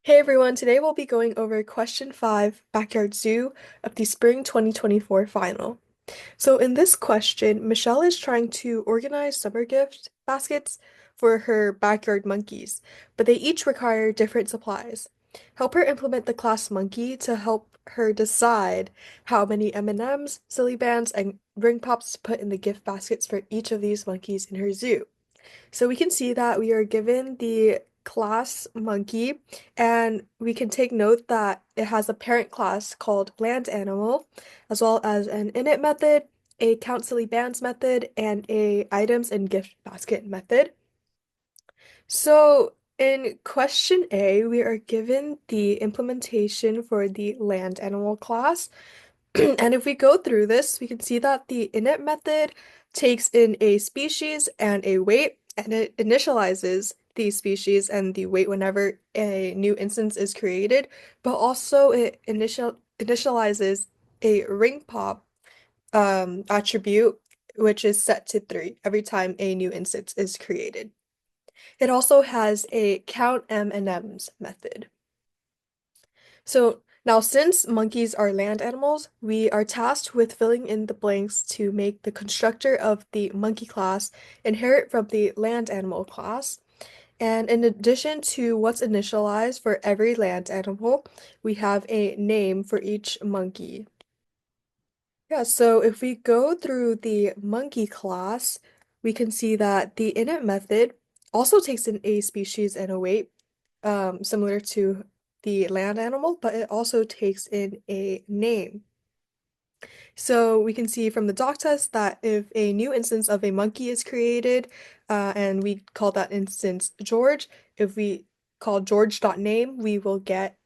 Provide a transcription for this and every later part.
Hey everyone, today we'll be going over question 5, Backyard Zoo of the Spring 2024 final. So in this question, Michelle is trying to organize summer gift baskets for her backyard monkeys, but they each require different supplies. Help her implement the class monkey to help her decide how many M&Ms, silly bands, and ring pops to put in the gift baskets for each of these monkeys in her zoo. So we can see that we are given the class monkey, and we can take note that it has a parent class called land animal, as well as an init method, a count silly bands method, and a items and gift basket method. So in question A, we are given the implementation for the land animal class. And if we go through this, we can see that the init method takes in a species and a weight, and it initializes the species and the weight whenever a new instance is created, but also it initializes a ring pop attribute, which is set to 3 every time a new instance is created. It also has a count M&Ms method. So now, since monkeys are land animals, we are tasked with filling in the blanks to make the constructor of the monkey class inherit from the land animal class. And in addition to what's initialized for every land animal, we have a name for each monkey. Yeah, so if we go through the monkey class, we can see that the init method also takes in a species and a weight, similar to the land animal, but it also takes in a name. So we can see from the doc test that if a new instance of a monkey is created, and we call that instance George, if we call George.name, we will get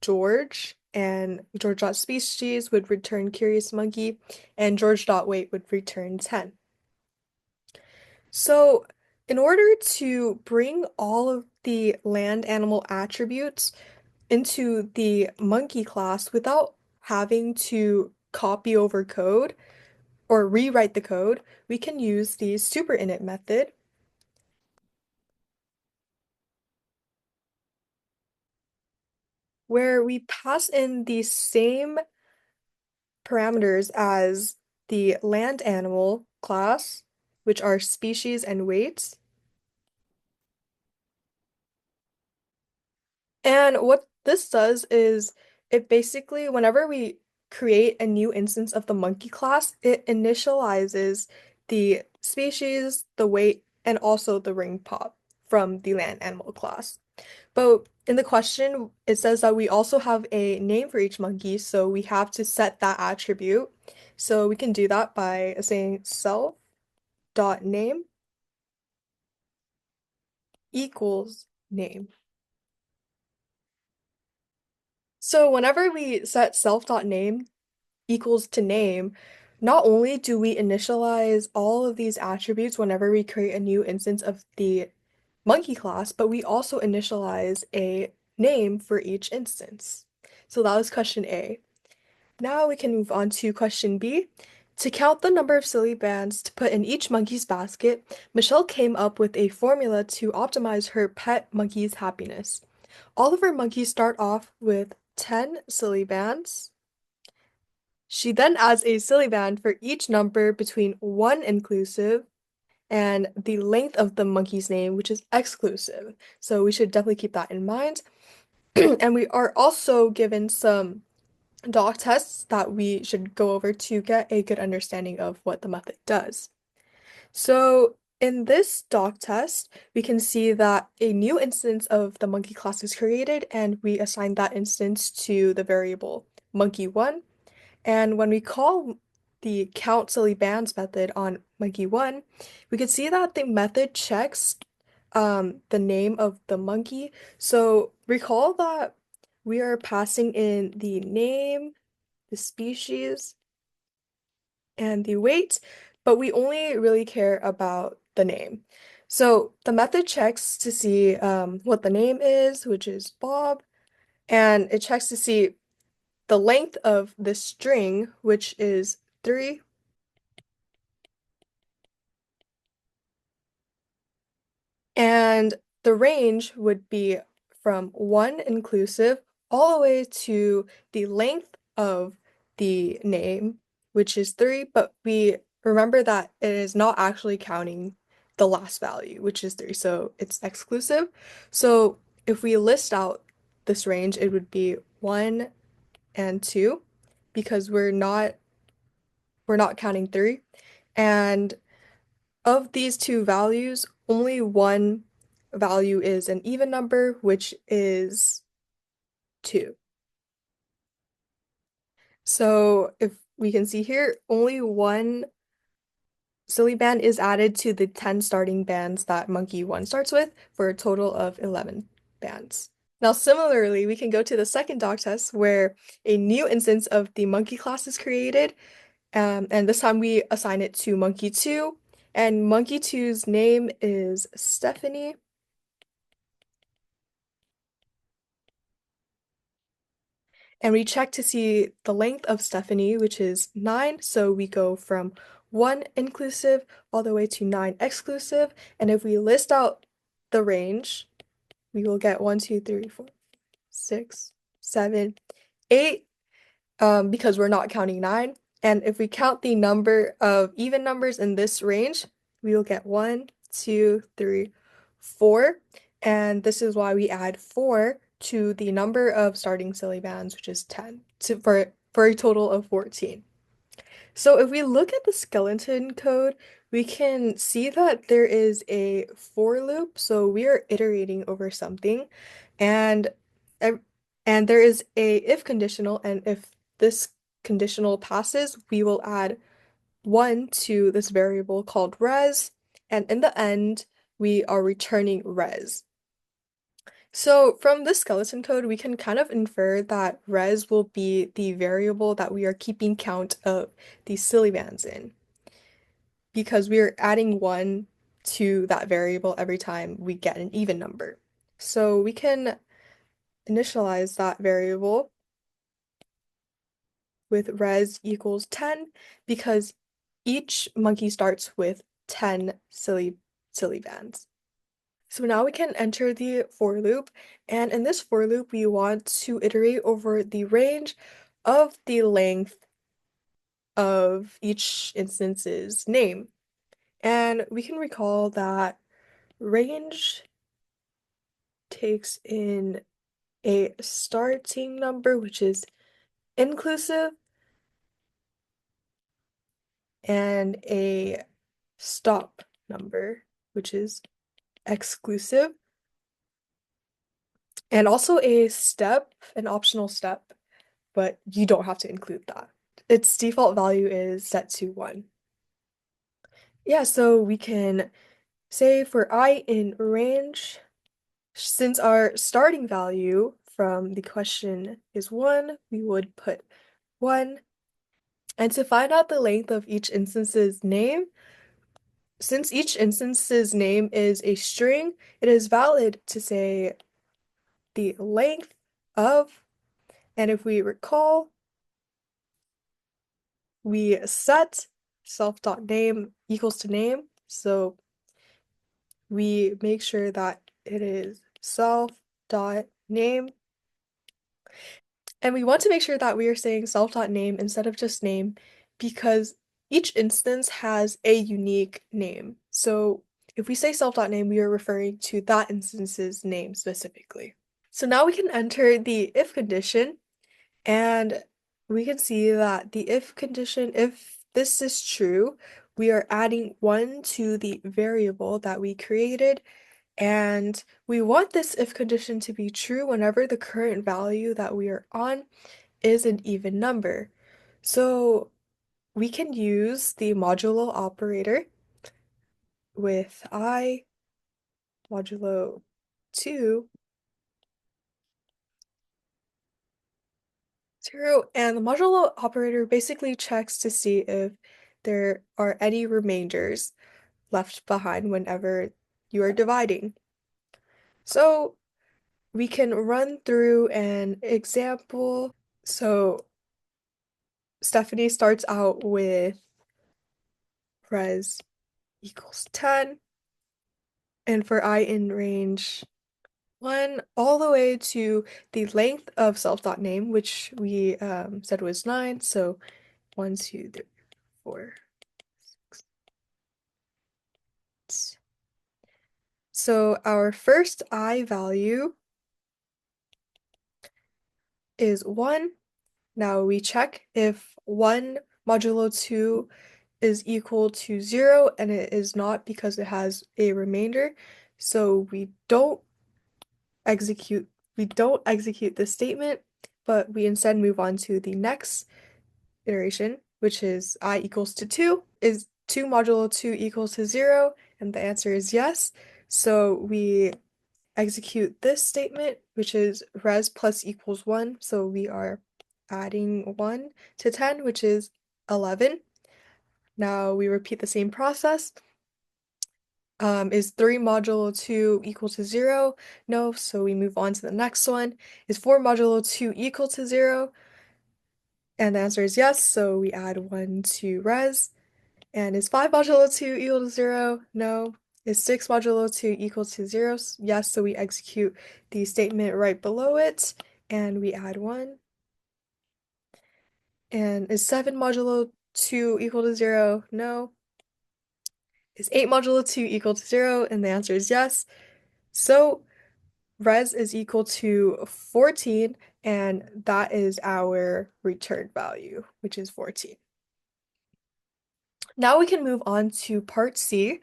George, and George.species would return curious monkey, and George.weight would return 10. So in order to bring all of the land animal attributes into the monkey class without having to copy over code or rewrite the code, we can use the super init method where we pass in the same parameters as the land animal class, which are species and weights. And what this does is it basically, whenever we create a new instance of the monkey class, it initializes the species, the weight, and also the ring pop from the land animal class. But in the question, it says that we also have a name for each monkey, so we have to set that attribute. So we can do that by saying self.name equals name. So whenever we set self.name equals to name, not only do we initialize all of these attributes whenever we create a new instance of the monkey class, but we also initialize a name for each instance. So that was question A. Now we can move on to question B. To count the number of silly bands to put in each monkey's basket, Michelle came up with a formula to optimize her pet monkey's happiness. All of her monkeys start off with 10 silly bands. She then adds a silly band for each number between 1 inclusive and the length of the monkey's name, which is exclusive. So we should definitely keep that in mind. And we are also given some doc tests that we should go over to get a good understanding of what the method does. So in this doc test, we can see that a new instance of the monkey class is created, and we assign that instance to the variable monkey1. And when we call the count silly bands method on monkey1, we can see that the method checks the name of the monkey. So recall that we are passing in the name, the species, and the weight, but we only really care about the name. So the method checks to see what the name is, which is Bob, and it checks to see the length of the string, which is 3, and the range would be from 1 inclusive all the way to the length of the name, which is 3, but we remember that it is not actually counting the last value, which is 3, so it's exclusive. So if we list out this range, it would be 1 and 2 because we're not counting 3. And of these two values, only one value is an even number, which is 2. So if we can see here, only one silly band is added to the 10 starting bands that monkey 1 starts with for a total of 11 bands. Now, similarly, we can go to the second dog test where a new instance of the monkey class is created, and this time we assign it to monkey 2, and monkey 2's name is Stephanie. And we check to see the length of Stephanie, which is 9. So we go from 1 inclusive all the way to 9 exclusive. And if we list out the range, we will get 1, 2, 3, 4, 6, 7, 8, because we're not counting 9. And if we count the number of even numbers in this range, we will get 1, 2, 3, 4. And this is why we add 4 to the number of starting silly bands, which is 10, for a total of 14. So if we look at the skeleton code, we can see that there is a for loop. So we are iterating over something, and and there is a if conditional, and if this conditional passes, we will add 1 to this variable called res, and in the end, we are returning res. So from this skeleton code, we can kind of infer that res will be the variable that we are keeping count of these silly bands in, because we are adding 1 to that variable every time we get an even number. So we can initialize that variable with res equals 10 because each monkey starts with 10 silly bands. So now we can enter the for loop, and in this for loop, we want to iterate over the range of the length of each instance's name. And we can recall that range takes in a starting number, which is inclusive, and a stop number, which is exclusive, and also a step, an optional step, but you don't have to include that. Its default value is set to 1. Yeah, so we can say for I in range, since our starting value from the question is 1, we would put 1. And to find out the length of each instance's name, since each instance's name is a string, it is valid to say the length of, and if we recall, we set self.name equals to name, so we make sure that it is self.name. And we want to make sure that we are saying self.name instead of just name because each instance has a unique name. So if we say self.name, we are referring to that instance's name specifically. So now we can enter the if condition, and we can see that the if condition, if this is true, we are adding 1 to the variable that we created, and we want this if condition to be true whenever the current value that we are on is an even number. So we can use the modulo operator with I modulo 2, 0, and the modulo operator basically checks to see if there are any remainders left behind whenever you are dividing. So we can run through an example. So Stephanie starts out with res equals 10, and for I in range 1 all the way to the length of self.name, which we said was 9. So 1, 2, 3, 4. So our first I value is 1. Now we check if 1 modulo 2 is equal to 0, and it is not because it has a remainder. So we don't execute this statement, but we instead move on to the next iteration, which is I equals to 2. Is 2 modulo 2 equals to 0? And the answer is yes. So we execute this statement, which is res plus equals 1. So we are adding 1 to 10, which is 11. Now we repeat the same process. Is 3 modulo 2 equal to 0? No, so we move on to the next one. Is 4 modulo 2 equal to 0? And the answer is yes, so we add 1 to res. And is 5 modulo 2 equal to 0? No. Is 6 modulo 2 equal to 0? Yes, so we execute the statement right below it, and we add 1. And is 7 modulo 2 equal to 0? No. Is 8 modulo 2 equal to 0? And the answer is yes. So res is equal to 14, and that is our return value, which is 14. Now we can move on to part C.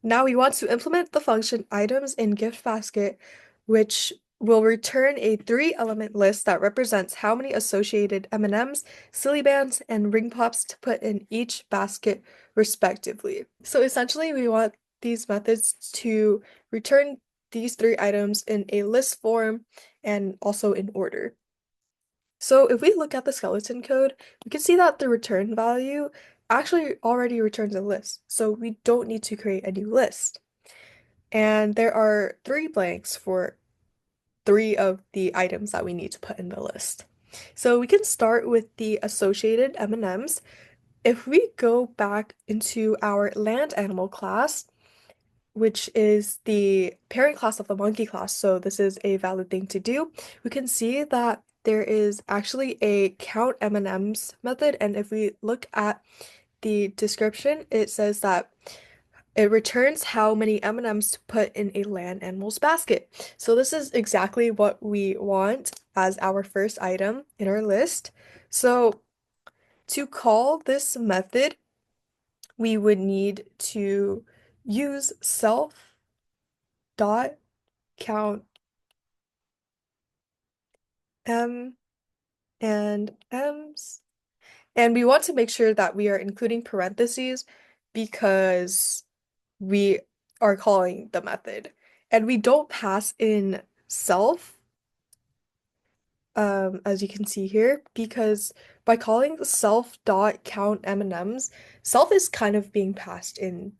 Now we want to implement the function items in gift basket, which will return a 3-element list that represents how many associated M&Ms, silly bands, and ring pops to put in each basket respectively. So essentially we want these methods to return these 3 items in a list form and also in order. So if we look at the skeleton code, we can see that the return value actually already returns a list, so we don't need to create a new list. And there are 3 blanks for 3 of the items that we need to put in the list. So we can start with the associated M&Ms. If we go back into our land animal class, which is the parent class of the monkey class, so this is a valid thing to do, we can see that there is actually a count M&Ms method, and if we look at the description, it says that it returns how many M&Ms to put in a land animal's basket. So this is exactly what we want as our first item in our list. So to call this method, we would need to use self dot count M and M's. And we want to make sure that we are including parentheses because we are calling the method. And we don't pass in self, as you can see here, because by calling the self dot count M&Ms, self is kind of being passed in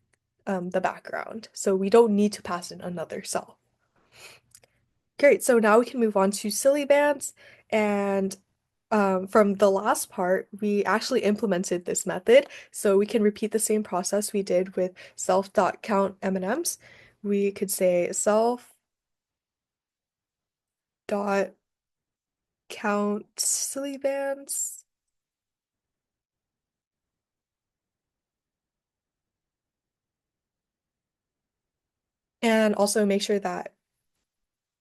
the background. So we don't need to pass in another self. Great, so now we can move on to silly bands, and from the last part, we actually implemented this method, so we can repeat the same process we did with self.count M&Ms. We could say self dot count silly bands, and also make sure that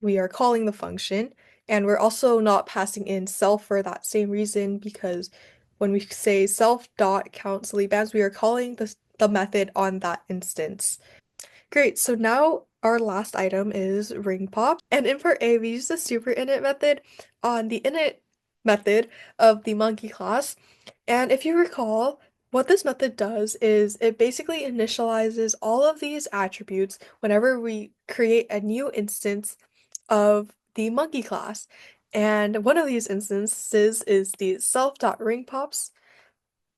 we are calling the function, and we're also not passing in self for that same reason, because when we say self.count silly bands, we are calling the method on that instance. Great, so now our last item is ring pop. And in part A, we use the super init method on the init method of the monkey class. And if you recall, what this method does is it basically initializes all of these attributes whenever we create a new instance of the monkey class. And one of these instances is the self.ringpops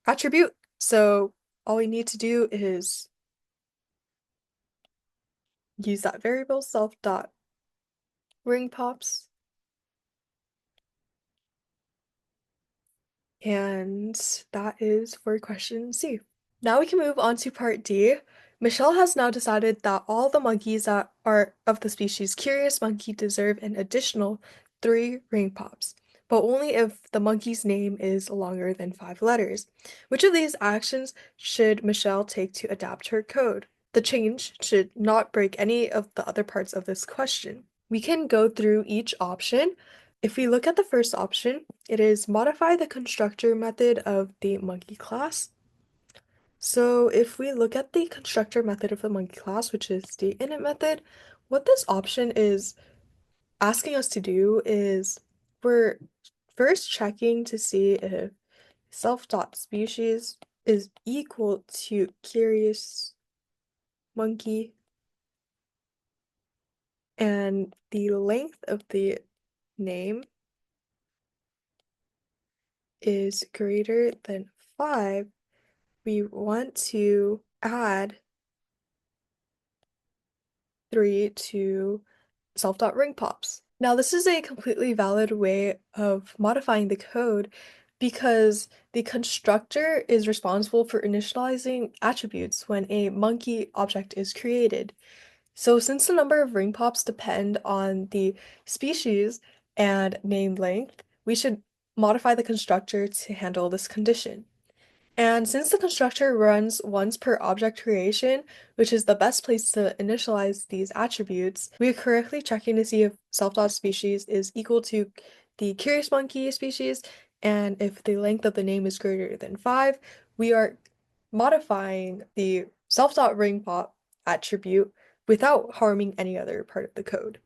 attribute. So all we need to do is use that variable self.ringpops, and that is for question C. Now we can move on to part D, Michelle has now decided that all the monkeys that are of the species Curious Monkey deserve an additional 3 ring pops, but only if the monkey's name is longer than 5 letters. Which of these actions should Michelle take to adapt her code? The change should not break any of the other parts of this question. We can go through each option. If we look at the first option, it is modify the constructor method of the monkey class. So if we look at the constructor method of the monkey class, which is the init method, what this option is asking us to do is we're first checking to see if self.species is equal to curious monkey and the length of the name is greater than 5. We want to add 3 to self.ringpops. Now, this is a completely valid way of modifying the code because the constructor is responsible for initializing attributes when a monkey object is created. So since the number of ring pops depend on the species and name length, we should modify the constructor to handle this condition. And since the constructor runs once per object creation, which is the best place to initialize these attributes, we are correctly checking to see if self.species is equal to the curious monkey species, and if the length of the name is greater than 5, we are modifying the self.ringpop attribute without harming any other part of the code.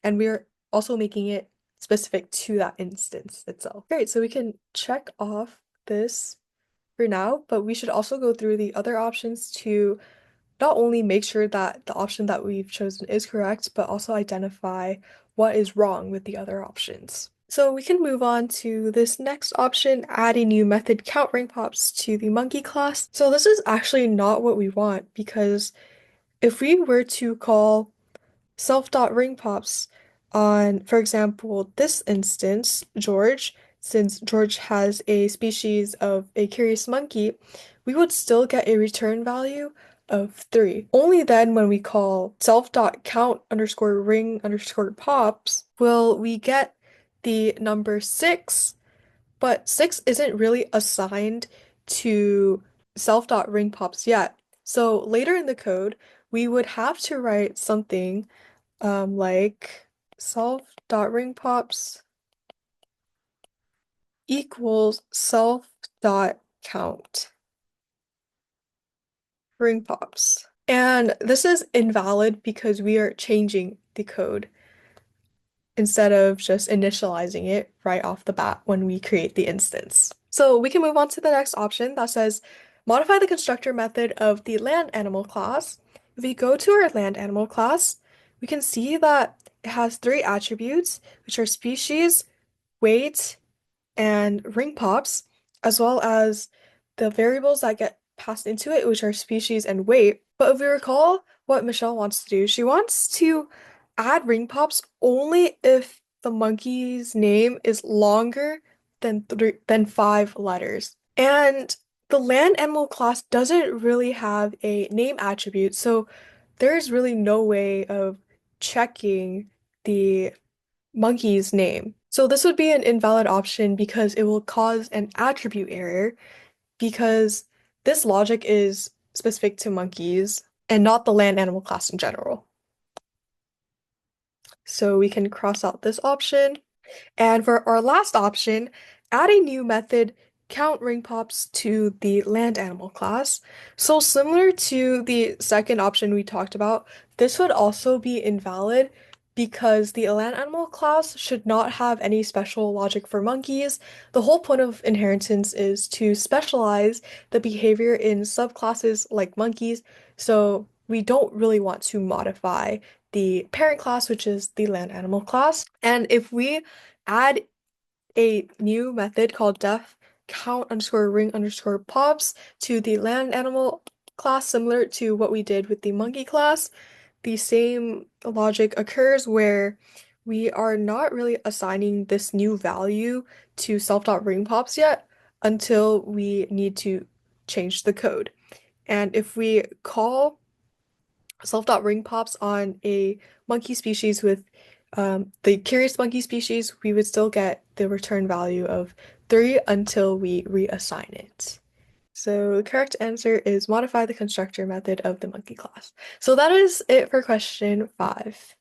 And we are also making it specific to that instance itself. Great, so we can check off this for now, but we should also go through the other options to not only make sure that the option that we've chosen is correct, but also identify what is wrong with the other options. So we can move on to this next option, add a new method count ring pops to the monkey class. So this is actually not what we want because if we were to call self.ringpops on, for example, this instance, George, since George has a species of a curious monkey, we would still get a return value of 3. Only then when we call self.count underscore ring underscore pops will we get the number 6, but 6 isn't really assigned to self.ringpops yet. So later in the code, we would have to write something like self.ringpops equals self.count ringpops. And this is invalid because we are changing the code instead of just initializing it right off the bat when we create the instance. So we can move on to the next option that says modify the constructor method of the land animal class. If we go to our land animal class, we can see that it has 3 attributes, which are species, weight, and ring pops, as well as the variables that get passed into it, which are species and weight. But if we recall what Michelle wants to do, she wants to add ring pops only if the monkey's name is longer than 5 letters. And the land animal class doesn't really have a name attribute, so there's really no way of checking the monkey's name. So this would be an invalid option because it will cause an attribute error because this logic is specific to monkeys and not the land animal class in general. So we can cross out this option. And for our last option, add a new method, count ring pops to the land animal class. So similar to the second option we talked about, this would also be invalid because the land animal class should not have any special logic for monkeys. The whole point of inheritance is to specialize the behavior in subclasses like monkeys, so we don't really want to modify the parent class, which is the land animal class. And if we add a new method called def count underscore ring underscore pops to the land animal class, similar to what we did with the monkey class, the same logic occurs where we are not really assigning this new value to self.ringpops yet until we need to change the code. And if we call self.ring pops on a monkey species with the curious monkey species, we would still get the return value of 3 until we reassign it. So the correct answer is modify the constructor method of the monkey class. So that is it for question 5.